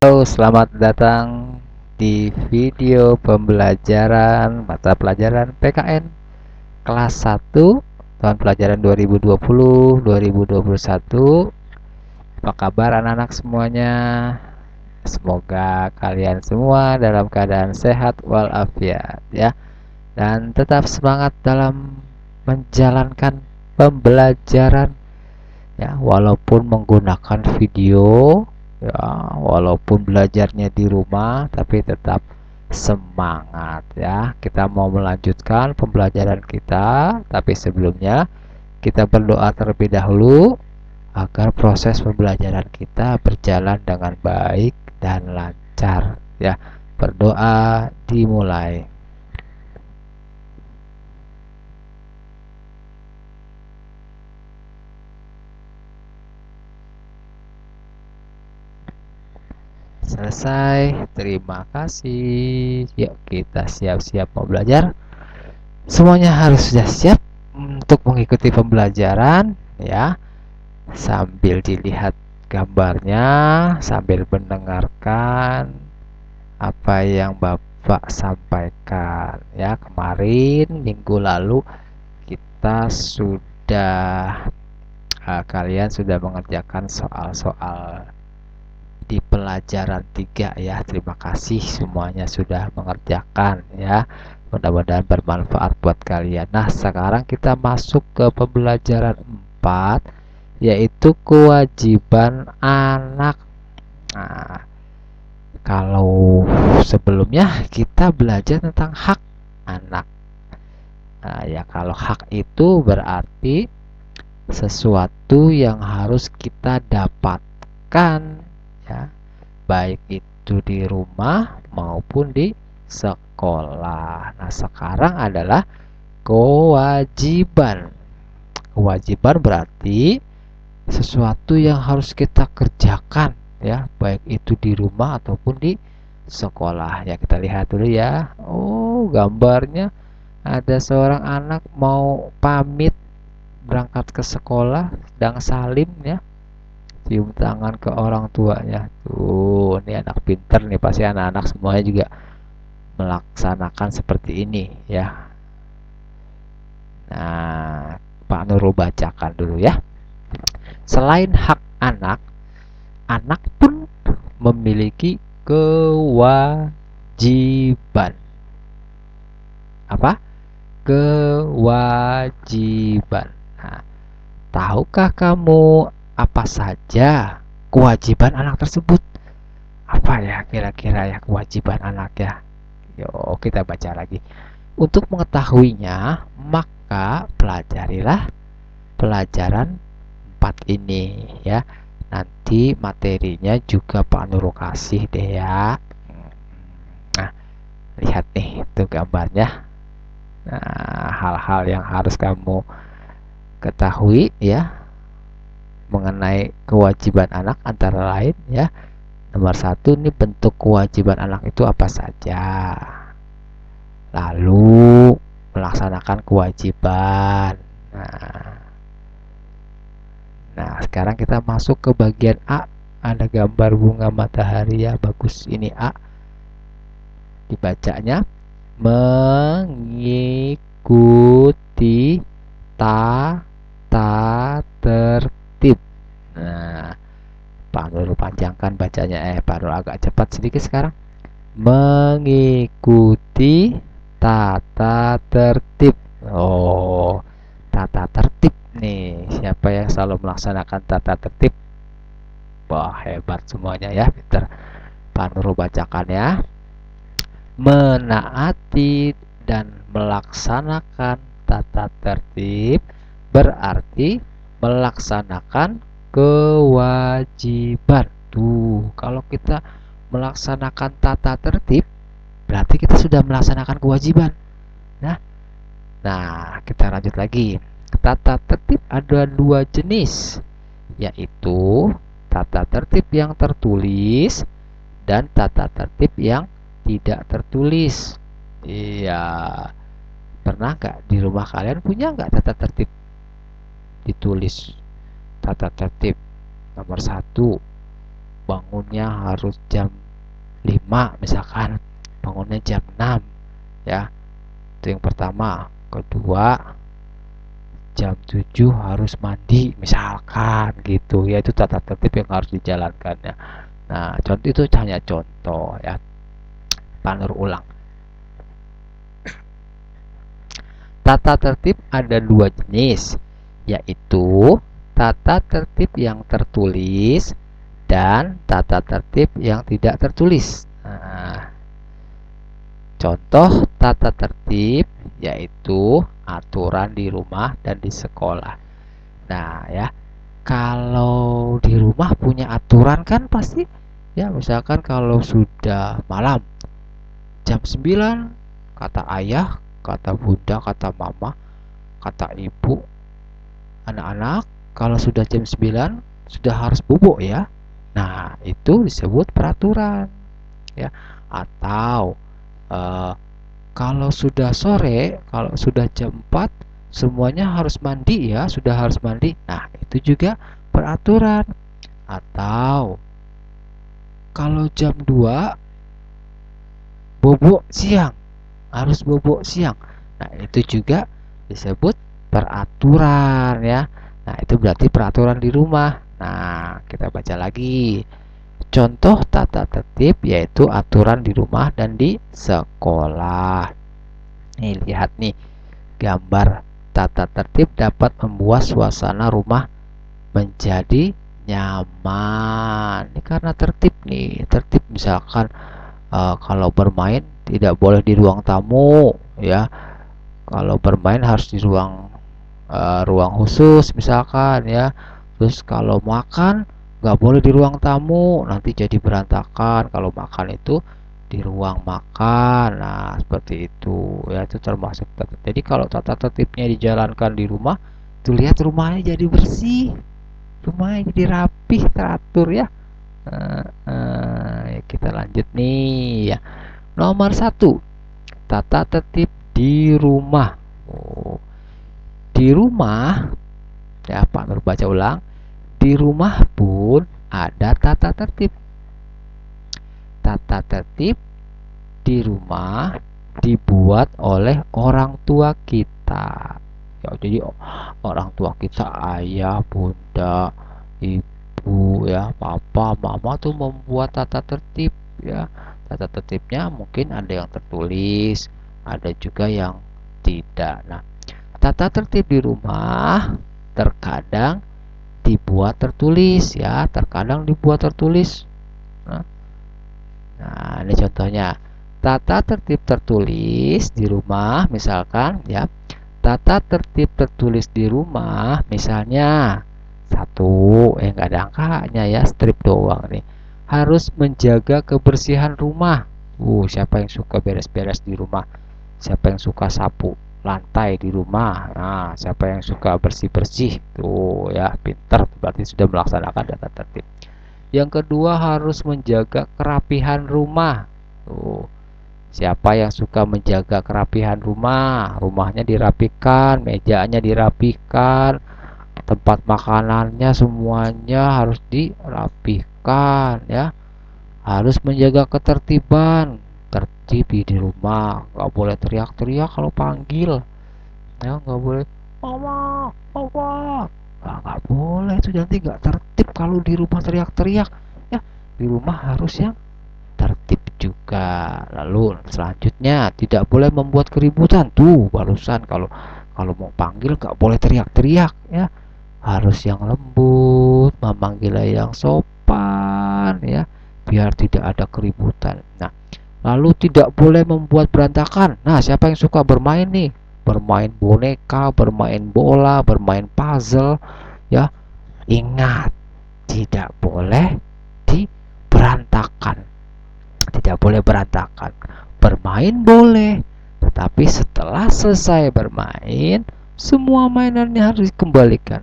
Halo, selamat datang di video pembelajaran mata pelajaran PKN kelas 1 tahun pelajaran 2020-2021. Apa kabar anak-anak semuanya? Semoga kalian semua dalam keadaan sehat walafiat ya, dan tetap semangat dalam menjalankan pembelajaran ya, walaupun menggunakan video ya, walaupun belajarnya di rumah tapi tetap semangat ya. Kita mau melanjutkan pembelajaran kita, tapi sebelumnya kita berdoa terlebih dahulu agar proses pembelajaran kita berjalan dengan baik dan lancar ya. Berdoa dimulai. Selesai, terima kasih. Yuk kita siap-siap mau belajar. Semuanya harus sudah siap untuk mengikuti pembelajaran ya. Sambil dilihat gambarnya, sambil mendengarkan apa yang Bapak sampaikan ya. Kemarin minggu lalu kita sudah kalian sudah mengerjakan soal-soal di pelajaran 3 ya. Terima kasih semuanya sudah mengerjakan ya. Mudah-mudahan bermanfaat buat kalian. Nah, sekarang kita masuk ke pembelajaran 4, yaitu kewajiban anak. Nah, kalau sebelumnya kita belajar tentang hak anak. Nah, ya kalau hak itu berarti sesuatu yang harus kita dapatkan ya, baik itu di rumah maupun di sekolah. Nah, sekarang adalah kewajiban. Kewajiban berarti sesuatu yang harus kita kerjakan ya, baik itu di rumah ataupun di sekolah. Ya, kita lihat dulu ya. Oh, gambarnya ada seorang anak mau pamit berangkat ke sekolah, sedang salim ya, cium tangan ke orang tuanya. Tuh, ini anak pinter nih, pasti anak-anak semuanya juga melaksanakan seperti ini ya. Nah, Pak Nurul bacakan dulu ya. Selain hak anak, anak pun memiliki kewajiban. Apa? Kewajiban. Nah, tahukah kamu apa saja kewajiban anak tersebut? Apa ya kira-kira ya kewajiban anak ya? Yuk kita baca lagi. Untuk mengetahuinya, maka pelajarilah pelajaran 4 ini ya. Nanti materinya juga Pak Nurul kasih deh ya. Nah, lihat nih itu gambarnya. Nah, hal-hal yang harus kamu ketahui ya mengenai kewajiban anak antara lain ya. Nomor 1 nih, bentuk kewajiban anak itu apa saja. Lalu melaksanakan kewajiban. Nah, sekarang kita masuk ke bagian A. Ada gambar bunga matahari ya, bagus ini A. Dibacanya mengikuti tata tertib. Nah, Pak Nurul panjangkan bacanya, Pak Nurul agak cepat sedikit sekarang. Mengikuti tata tertib. Oh, tata tertib nih. Siapa yang selalu melaksanakan tata tertib? Wah, hebat semuanya ya, pinter. Pak Nurul bacakan ya. Menaati dan melaksanakan tata tertib berarti melaksanakan kewajiban. Tuh, kalau kita melaksanakan tata tertib berarti kita sudah melaksanakan kewajiban. Nah, kita lanjut lagi. Tata tertib ada 2 jenis, yaitu tata tertib yang tertulis dan tata tertib yang tidak tertulis. Iya, pernah nggak di rumah kalian punya nggak tata tertib ditulis? Tata tertib nomor 1, bangunnya harus jam 5 misalkan, bangunnya jam 6 ya. Itu yang pertama. Kedua, jam 7 harus mandi misalkan gitu ya. Itu tata tertib yang harus dijalankan ya. Nah, contoh itu hanya contoh ya. Panur ulang. Tata tertib ada dua jenis, yaitu tata tertib yang tertulis dan tata tertib yang tidak tertulis. Nah, contoh tata tertib yaitu aturan di rumah dan di sekolah. Nah, ya, kalau di rumah punya aturan kan pasti ya, misalkan kalau sudah malam jam 9 kata ayah, kata bunda, kata mama, kata ibu, anak-anak kalau sudah jam 9 sudah harus bubuk ya. Nah, itu disebut peraturan ya. Atau eh, kalau sudah sore, kalau sudah jam 4 semuanya harus mandi ya, sudah harus mandi. Nah, itu juga peraturan. Atau kalau jam 2 bobok siang, harus bobok siang. Nah, itu juga disebut peraturan ya. Nah, itu berarti peraturan di rumah. Nah, kita baca lagi. Contoh tata tertib yaitu aturan di rumah dan di sekolah. Nih, lihat nih gambar. Tata tertib dapat membuat suasana rumah menjadi nyaman. Ini karena tertib nih. Tertib misalkan kalau bermain tidak boleh di ruang tamu ya. Kalau bermain harus di ruang khusus misalkan ya. Terus kalau makan nggak boleh di ruang tamu, nanti jadi berantakan kalau makan itu di ruang makan. Nah, seperti itu ya, itu termasuk tertib. Jadi kalau tata tertibnya dijalankan di rumah, tuh lihat rumahnya jadi bersih, rumahnya jadi rapih, teratur ya. Ya, kita lanjut nih ya. Nomor satu, tata tertib di rumah. Oh, di rumah ya, Pak Nur baca ulang. Di rumah pun ada tata tertib. Tata tertib di rumah dibuat oleh orang tua kita. Ya, jadi orang tua kita, ayah, bunda, ibu ya, papa, mama tuh membuat tata tertib ya. Tata tertibnya mungkin ada yang tertulis, ada juga yang tidak. Nah, tata tertib di rumah terkadang dibuat tertulis ya, terkadang dibuat tertulis. Nah, ini contohnya. Tata tertib tertulis di rumah misalkan ya. Tata tertib tertulis di rumah misalnya satu, nggak ada angkanya ya, strip doang nih. Harus menjaga kebersihan rumah. Siapa yang suka beres-beres di rumah? Siapa yang suka sapu lantai di rumah? Nah, siapa yang suka bersih-bersih? Tuh ya, pinter, berarti sudah melaksanakan tata tertib. Yang kedua harus menjaga kerapihan rumah. Tuh, siapa yang suka menjaga kerapihan rumah? Rumahnya dirapikan, mejanya dirapikan, tempat makanannya semuanya harus dirapikan ya. Harus menjaga ketertiban, tertib di rumah, nggak boleh teriak-teriak kalau panggil ya, nggak boleh mama papa, nggak boleh, itu nanti nggak tertib kalau di rumah teriak-teriak ya. Di rumah harus yang tertib juga. Lalu selanjutnya tidak boleh membuat keributan. Tuh barusan, kalau kalau mau panggil nggak boleh teriak-teriak ya, harus yang lembut, memanggil yang sopan ya, biar tidak ada keributan. Nah, lalu tidak boleh membuat berantakan. Nah, siapa yang suka bermain nih? Bermain boneka, bermain bola, bermain puzzle ya. Ingat, tidak boleh diberantakan. Tidak boleh berantakan. Bermain boleh, tetapi setelah selesai bermain, semua mainannya harus dikembalikan,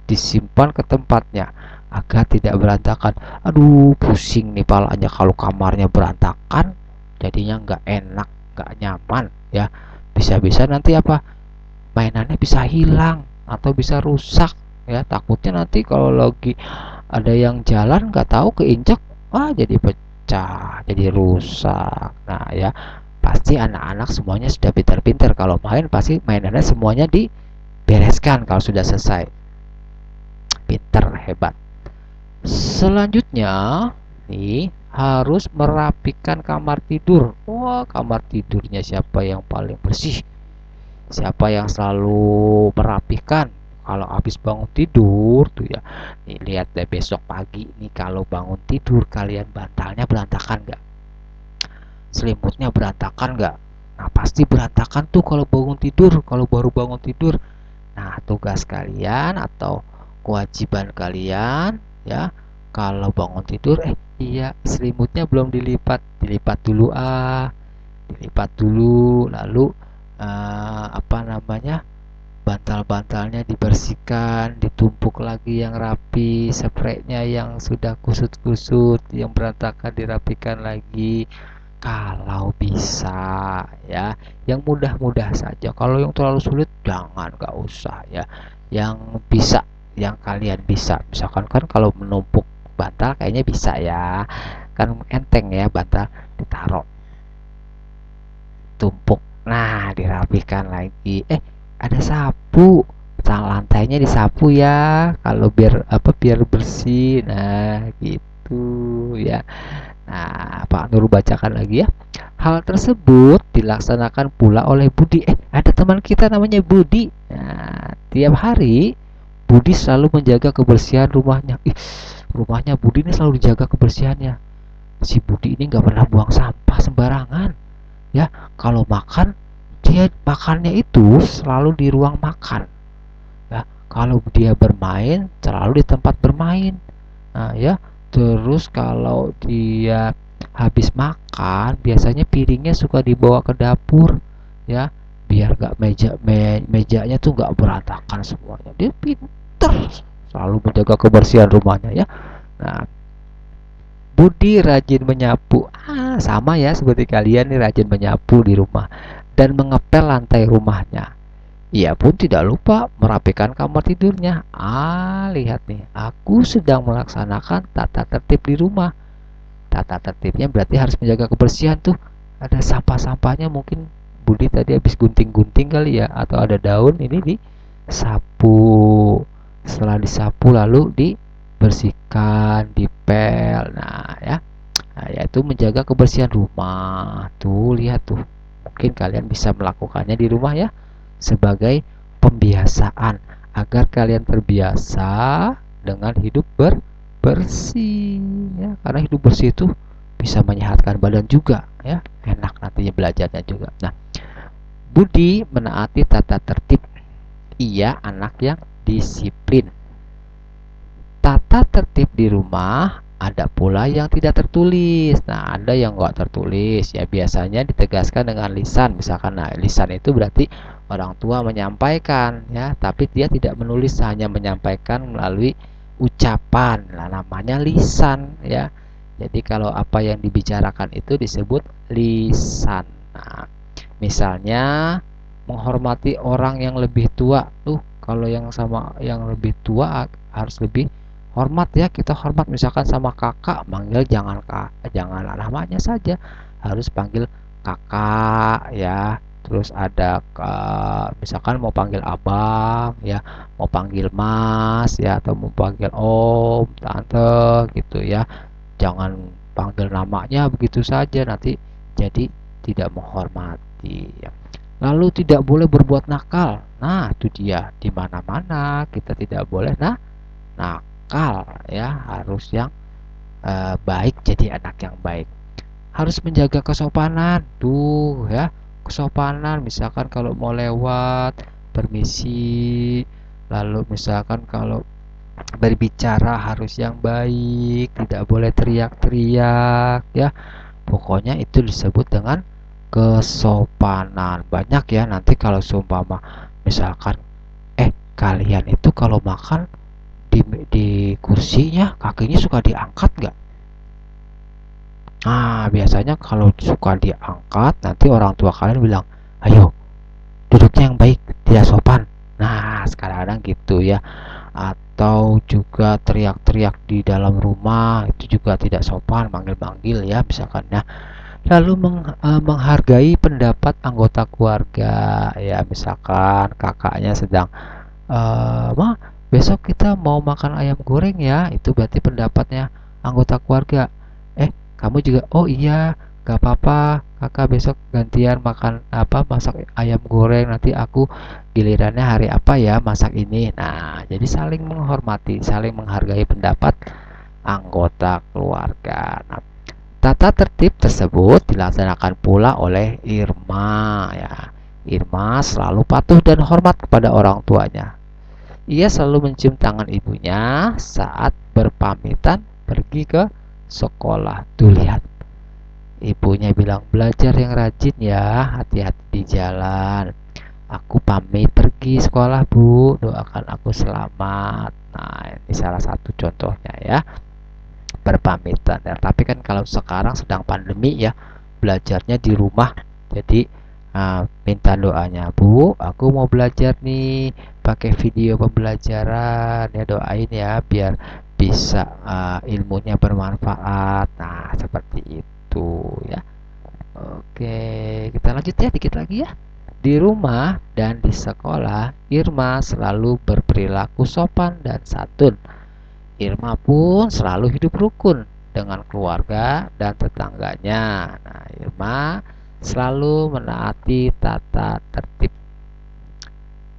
disimpan ke tempatnya agar tidak berantakan. Aduh, pusing nih palanya kalau kamarnya berantakan, jadinya nggak enak, nggak nyaman ya. Bisa-bisa nanti apa, mainannya bisa hilang atau bisa rusak ya. Takutnya nanti kalau lagi ada yang jalan nggak tahu keinjak, jadi pecah, jadi rusak. Nah ya, pasti anak-anak semuanya sudah pintar-pintar kalau main, pasti mainannya semuanya dibereskan kalau sudah selesai. Pintar, hebat. Selanjutnya nih, harus merapikan kamar tidur. Wah, kamar tidurnya siapa yang paling bersih? Siapa yang selalu merapikan? Kalau habis bangun tidur tuh ya, nih lihat deh besok pagi nih, kalau bangun tidur kalian bantalnya berantakan nggak? Selimutnya berantakan nggak? Nah, pasti berantakan tuh kalau bangun tidur, kalau baru bangun tidur. Nah, tugas kalian atau kewajiban kalian ya, kalau bangun tidur, iya, selimutnya belum dilipat, dilipat dulu, dilipat dulu, lalu apa namanya, bantal-bantalnya dibersihkan, ditumpuk lagi yang rapi, spraynya yang sudah kusut-kusut, yang berantakan dirapikan lagi. Kalau bisa ya, yang mudah-mudah saja. Kalau yang terlalu sulit jangan, nggak usah ya. Yang bisa, yang kalian bisa. Misalkan kan kalau menumpuk bantal kayaknya bisa ya. Kan enteng ya, bantal ditaruh, tumpuk. Nah, dirapikan lagi. Ada sapu. Lantainya disapu ya. Kalau biar apa? Biar bersih. Nah, gitu ya. Nah, Pak Nur bacakan lagi ya. Hal tersebut dilaksanakan pula oleh Budi. Ada teman kita namanya Budi. Nah, tiap hari Budi selalu menjaga kebersihan rumahnya. Rumahnya Budi ini selalu dijaga kebersihannya. Si Budi ini nggak pernah buang sampah sembarangan. Ya, kalau makan, dia makannya itu selalu di ruang makan. Ya, kalau dia bermain selalu di tempat bermain. Nah, ya, terus kalau dia habis makan, biasanya piringnya suka dibawa ke dapur, ya, biar gak mejanya tuh gak berantakan semuanya. Dia pinter selalu menjaga kebersihan rumahnya ya. Nah, Budi rajin menyapu. Sama ya seperti kalian nih, rajin menyapu di rumah dan mengepel lantai rumahnya. Ia pun tidak lupa merapikan kamar tidurnya. Lihat nih, aku sedang melaksanakan tata tertib di rumah. Tata tertibnya berarti harus menjaga kebersihan tuh. Ada sampah-sampahnya, mungkin Budi tadi habis gunting-gunting kali ya, atau ada daun, ini disapu. Setelah disapu lalu dibersihkan, dipel. Nah, ya. Nah, yaitu menjaga kebersihan rumah. Tuh, lihat tuh. Mungkin kalian bisa melakukannya di rumah ya, sebagai pembiasaan agar kalian terbiasa dengan hidup bersih ya, karena hidup bersih itu bisa menyehatkan badan juga ya, enak nantinya belajarnya juga. Nah, Budi menaati tata tertib. Ia anak yang disiplin. Tata tertib di rumah ada pula yang tidak tertulis. Nah, ada yang nggak tertulis ya, biasanya ditegaskan dengan lisan. Misalkan, nah, lisan itu berarti orang tua menyampaikan ya, tapi dia tidak menulis, hanya menyampaikan melalui ucapan. Nah, namanya lisan ya. Jadi kalau apa yang dibicarakan itu disebut lisan. Nah, misalnya menghormati orang yang lebih tua. Kalau yang sama yang lebih tua harus lebih hormat ya, kita hormat. Misalkan sama kakak, manggil jangan jangan namanya saja, harus panggil kakak ya. Terus ada misalkan mau panggil abang ya, mau panggil mas ya, atau mau panggil om, tante gitu ya. Jangan panggil namanya begitu saja, nanti jadi tidak menghormati ya. Lalu tidak boleh berbuat nakal. Nah, itu dia, di mana-mana kita tidak boleh nakal ya, harus yang baik, jadi anak yang baik. Harus menjaga kesopanan tuh ya, kesopanan. Misalkan kalau mau lewat, permisi. Lalu misalkan kalau berbicara harus yang baik, tidak boleh teriak-teriak ya. Pokoknya itu disebut dengan kesopanan. Banyak ya nanti kalau seumpama misalkan kalian itu kalau makan di kursinya kakinya suka diangkat nggak? Nah, biasanya kalau suka diangkat, nanti orang tua kalian bilang, ayo duduknya yang baik, tidak sopan. Nah, sekarang gitu ya. atau juga teriak-teriak di dalam rumah, itu juga tidak sopan, manggil-manggil ya misalkan ya. Lalu menghargai pendapat anggota keluarga ya, misalkan kakaknya sedang "Ma, besok kita mau makan ayam goreng ya." Itu berarti pendapatnya anggota keluarga. Kamu juga, "Oh iya, gak apa-apa, kakak besok gantian makan apa masak ayam goreng, nanti aku gilirannya hari apa ya masak ini." Nah, jadi saling menghormati, saling menghargai pendapat anggota keluarga. Nah, tata tertib tersebut dilaksanakan pula oleh Irma ya. Irma selalu patuh dan hormat kepada orang tuanya. Ia selalu mencium tangan ibunya saat berpamitan pergi ke sekolah. Tuh lihat, ibunya bilang, "Belajar yang rajin ya, hati-hati di jalan. Aku pamit pergi sekolah, Bu. Doakan aku selamat." Nah, ini salah satu contohnya ya, berpamitan ya. Tapi kan kalau sekarang sedang pandemi ya, belajarnya di rumah. Jadi minta doanya, "Bu, aku mau belajar nih pakai video pembelajaran ya, doain ya biar bisa ilmunya bermanfaat." Nah, seperti itu ya. Oke, kita lanjut ya dikit lagi ya. Di rumah dan di sekolah, Irma selalu berperilaku sopan dan santun. Irma pun selalu hidup rukun dengan keluarga dan tetangganya. Nah, Irma selalu menaati tata tertib.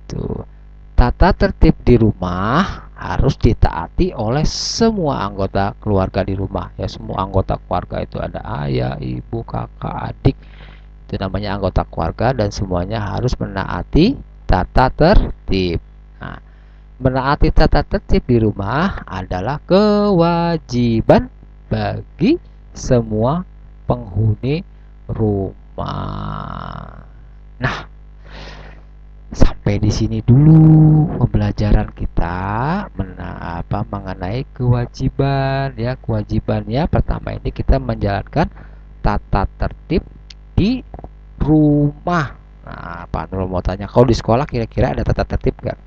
Tuh. Tata tertib di rumah harus ditaati oleh semua anggota keluarga di rumah. Ya, semua anggota keluarga itu ada ayah, ibu, kakak, adik. Itu namanya anggota keluarga dan semuanya harus menaati tata tertib. Nah, menaati tata tertib di rumah adalah kewajiban bagi semua penghuni rumah. Nah, sampai di sini dulu pembelajaran kita mengenai kewajiban ya. Kewajibannya pertama ini kita menjalankan tata tertib di rumah. Nah, Pak Nurul mau tanya, kalau di sekolah kira-kira ada tata tertib nggak?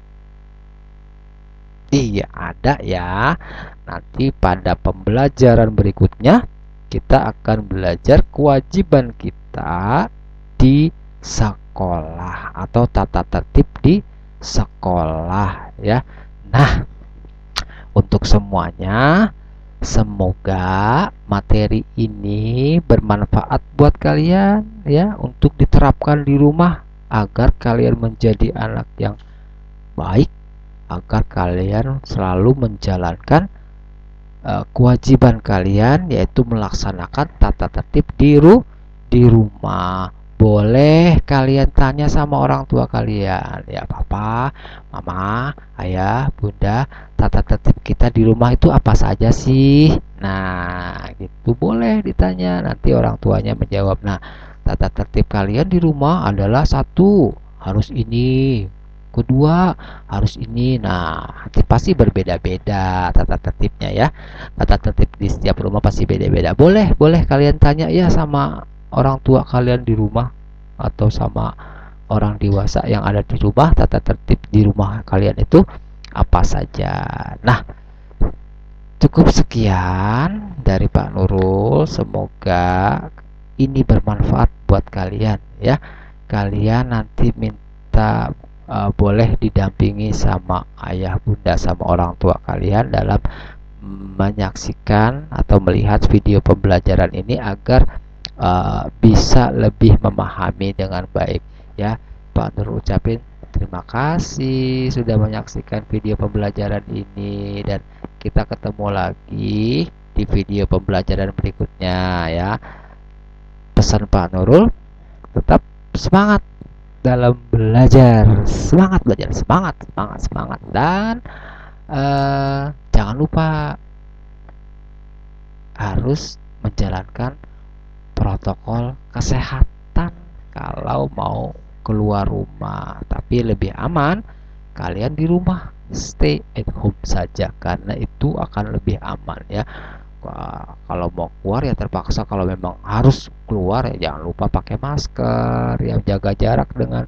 Iya, ada ya. Nanti pada pembelajaran berikutnya kita akan belajar kewajiban kita di sekolah atau tata tertib di sekolah ya. Nah, untuk semuanya, semoga materi ini bermanfaat buat kalian ya untuk diterapkan di rumah agar kalian menjadi anak yang baik, agar kalian selalu menjalankan kewajiban kalian yaitu melaksanakan tata tertib di rumah. Boleh kalian tanya sama orang tua kalian, ya papa, mama, ayah, bunda, tata tertib kita di rumah itu apa saja sih? Nah, gitu boleh ditanya, nanti orang tuanya menjawab. Nah, tata tertib kalian di rumah adalah satu, harus ini, kedua harus ini. Nah, nanti pasti berbeda-beda tata tertibnya ya. Tata tertib di setiap rumah pasti beda-beda. Boleh kalian tanya ya sama orang tua kalian di rumah atau sama orang dewasa yang ada di rumah, tata tertib di rumah kalian itu apa saja. Nah, cukup sekian dari Pak Nurul. Semoga ini bermanfaat buat kalian ya. Kalian nanti minta boleh didampingi sama ayah bunda sama orang tua kalian dalam menyaksikan atau melihat video pembelajaran ini agar bisa lebih memahami dengan baik ya. Pak Nur ucapin terima kasih sudah menyaksikan video pembelajaran ini, dan kita ketemu lagi di video pembelajaran berikutnya ya. Pesan Pak Nurul, tetap semangat dalam belajar, semangat belajar, semangat semangat semangat, dan jangan lupa harus menjalankan protokol kesehatan kalau mau keluar rumah. Tapi lebih aman kalian di rumah, stay at home saja karena itu akan lebih aman ya. Kalau mau keluar ya terpaksa, kalau memang harus keluar ya jangan lupa pakai masker ya, jaga jarak dengan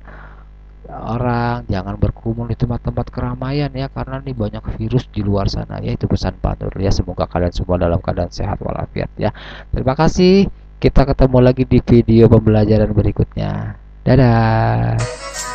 orang, jangan berkerumun di tempat-tempat keramaian ya, karena nih banyak virus di luar sana ya. Itu pesan Pak Nur ya. Semoga kalian semua dalam keadaan sehat walafiat ya. Terima kasih. Kita ketemu lagi di video pembelajaran berikutnya. Dadah.